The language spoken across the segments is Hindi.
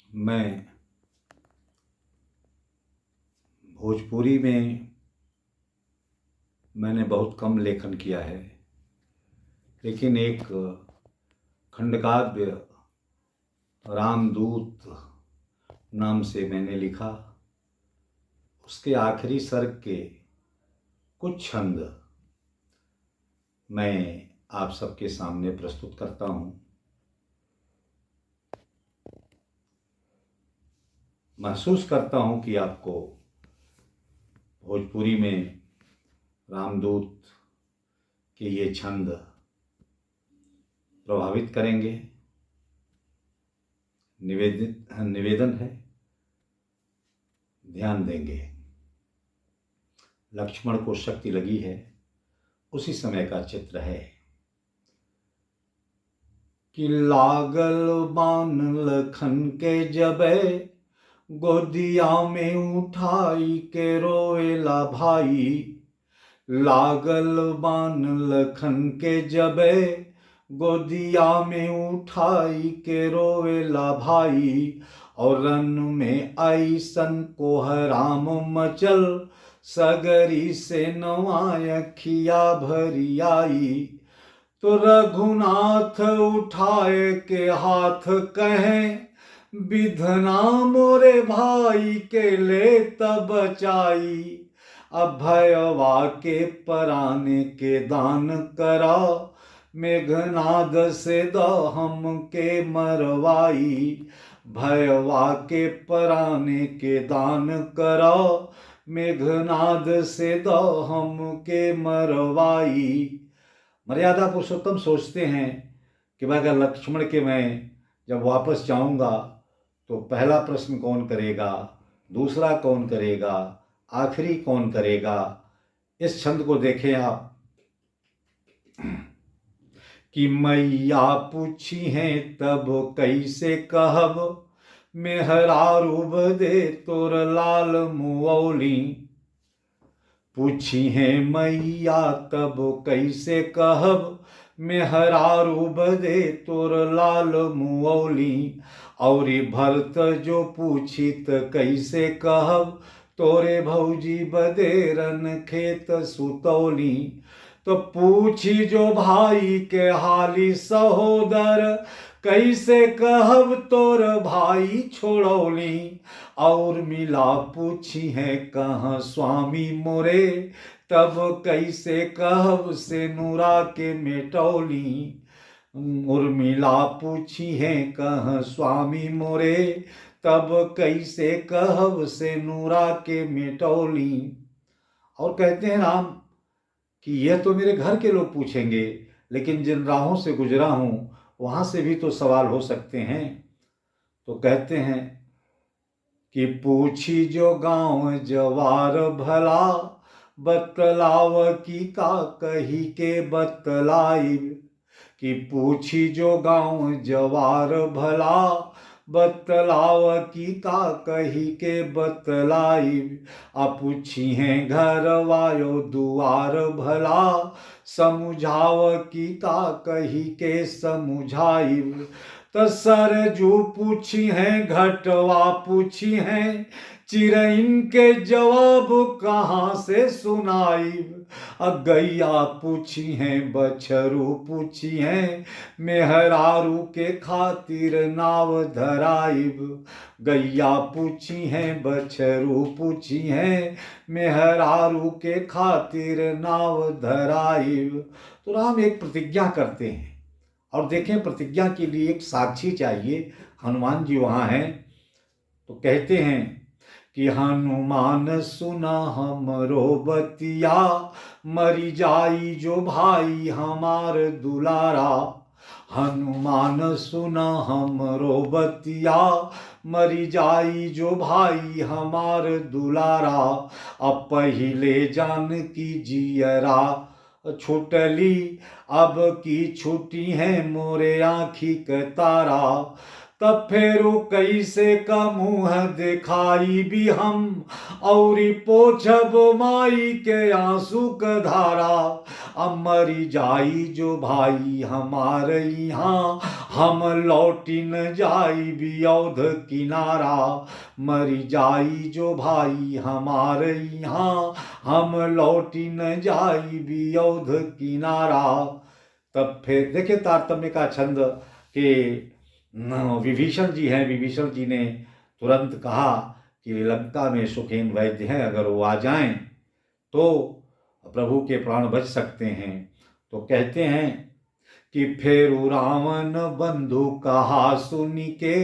मैं भोजपुरी में मैंने बहुत कम लेखन किया है, लेकिन एक खंडकाव्य रामदूत नाम से मैंने लिखा। उसके आखिरी सर्ग के कुछ छंद मैं आप सबके सामने प्रस्तुत करता हूँ। महसूस करता हूँ कि आपको भोजपुरी में रामदूत के ये छंद प्रभावित करेंगे। निवेदन है, ध्यान देंगे। लक्ष्मण को शक्ति लगी है, उसी समय का चित्र है कि लागल बान लखन के जबे, गोदिया में उठाई के रोएला भाई। लागल बान लखन के जबे, गोदिया में उठाई के रोएला भाई। और रन में ऐसन कोहराम मचल, सगरी से नवायखिया भरी आई। तो रघुनाथ उठाए के हाथ कहें, विधना मोरे भाई के ले तब बचाई। अभयवा के पराने के दान करा, मेघनाद से द हम के मरवाई। भयवा के पराने के दान करा, मेघनाद से द हम के मरवाई। मर्यादा पुरुषोत्तम सोचते हैं कि भाई अगर लक्ष्मण के मैं जब वापस जाऊंगा तो पहला प्रश्न कौन करेगा, दूसरा कौन करेगा, आखिरी कौन करेगा। इस छंद को देखें आप कि मैया पूछी हैं तब कैसे कहब, मेहरारू बदे तोर लाल मुऔली। पूछी हैं मैया तब कैसे कहब, मेहरारू बदे तोर लाल मुऔली। और भरत जो पूछित कैसे कहब, तोरे भौजी बदे रन खेत सुतौली। तो पूछी जो भाई के हाली सहोदर, कैसे कहब तोर भाई छोड़ौली। और मिला पूछी है कहाँ स्वामी मोरे, तब कैसे कहब से नूरा के मेटौली। उर्मिला पूछी है कहाँ स्वामी मोरे, तब कैसे कहब से नूरा के मेटौली। और कहते हैं राम कि यह तो मेरे घर के लोग पूछेंगे, लेकिन जिन राहों से गुजरा हूं वहां से भी तो सवाल हो सकते हैं। तो कहते हैं कि पूछी जो गांव जवार भला, बतलाव की का कही के बतलाई। कि पूछी जो गांव जवार भला, बतलाव की का कही के बतलाई। पूछी हैं घर वायो दुआर भला, समुझाव की का कही के समुझाई। तो सरजू पूछी हैं घटवा पूछी हैं, चिरैन के जवाब कहाँ से सुनाई। गैया पूछी हैं बछरू पूछी हैं, मेहरारू के खातिर नाव धराइब। गैया पूछी हैं बछरू पूछी हैं, मेहरारू के खातिर नाव धराइब। तो राम एक प्रतिज्ञा करते हैं, और देखें प्रतिज्ञा के लिए एक साक्षी चाहिए। हनुमान जी वहाँ हैं, तो कहते हैं कि हनुमान सुना हमरो बतिया, मरी जाई जो भाई हमार दुलारा। हनुमान सुना हमरो बतिया, मरी जाई जो भाई हमार दुलारा। अब पहिले जानकी जियरा छुटली, अब की छुट्टी है मोरे आँखी के तारा। तब फेरू कैसे का मुँह दिखाई भी हम, और पोछब माई के आंसू का धारा। अब मरी जाई जो भाई हमारे यहाँ, हम लौटी न जाई बियौध किनारा। मरी जाई जो भाई हमारे यहाँ, हम लौटी न जाई बियौध किनारा। तब फिर देखिए तारतम्य का छंद कि विभीषण जी हैं, विभीषण जी ने तुरंत कहा कि लंका में सुखेन वैद्य हैं, अगर वो आ जाएं तो प्रभु के प्राण बच सकते हैं। तो कहते हैं कि फेरू रावण बंधु कहा सुनी के,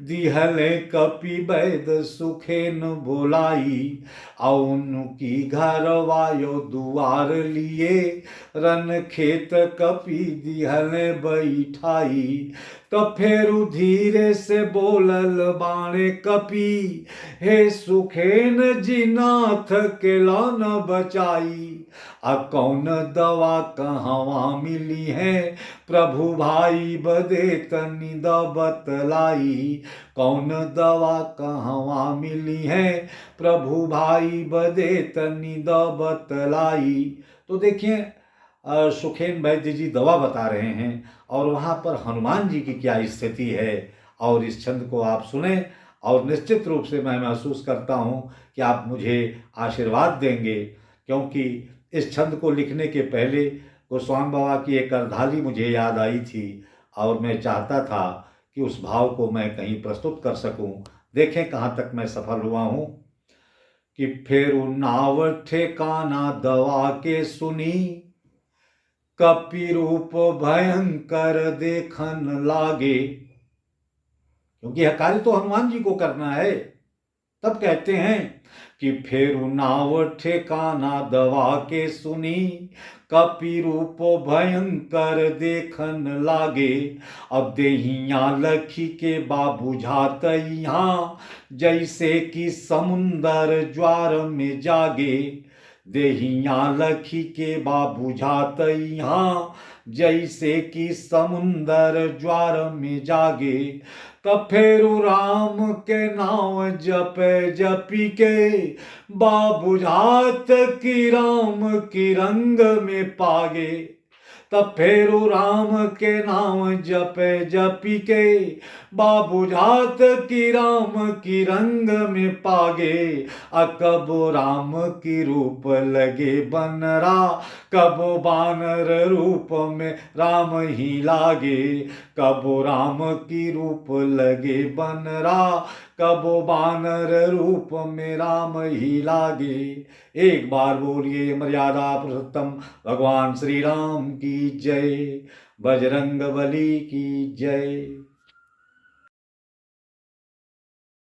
दिहले कपि वैद सुखेन बोलाई। उनकी घर वायो दुआर लिए, रन खेत कपि दिहले बैठाई। तो फेरू धीरे से बोलल बाणे कपि, हे सुखेन जी नाथ के लन बचाई। कौन दवा कहवा मिली है, प्रभु भाई बदे तनि द बतलाई। कौन दवा कहवा मिली है, प्रभु भाई बदे तनि द बतलाई। तो देखिए सुखेन वैद्य जी दवा बता रहे हैं और वहाँ पर हनुमान जी की क्या स्थिति है। और इस छंद को आप सुने और निश्चित रूप से मैं महसूस करता हूँ कि आप मुझे आशीर्वाद देंगे, क्योंकि इस छंद को लिखने के पहले गोस्वामी बाबा की एक अर्धाली मुझे याद आई थी और मैं चाहता था कि उस भाव को मैं कहीं प्रस्तुत कर सकूं। देखें कहाँ तक मैं सफल हुआ हूँ कि फेरू नाव ठेकाना दवा के सुनी, कपि रूप भयंकर देखन लागे। क्योंकि यह कार्य तो हनुमान जी को करना है। तब कहते हैं कि फेरू नाव ठेकाना दवा के सुनी, कपि रूप भयंकर देखन लागे। अब देहिया लखी के बाबू झात यहाँ, जैसे कि समुंदर ज्वार में जागे। देहिया लखी के बाबू झात यहाँ, जैसे कि समुंदर ज्वार में जागे। तब फेरू राम के नाम जपे जपी के, बाबुझात की राम की रंग में पागे। तब फेरू राम के नाम जपे जपी के, बाबुझात की राम की रंग में पागे। कब राम की रूप लगे बनरा, कब बानर रूप में राम ही लागे। कब राम की रूप लगे बनरा, कब बानर रूप में राम ही लागे। एक बार बोलिए मर्यादा पुरुषोत्तम भगवान श्री राम की जय, बजरंग बली की जय।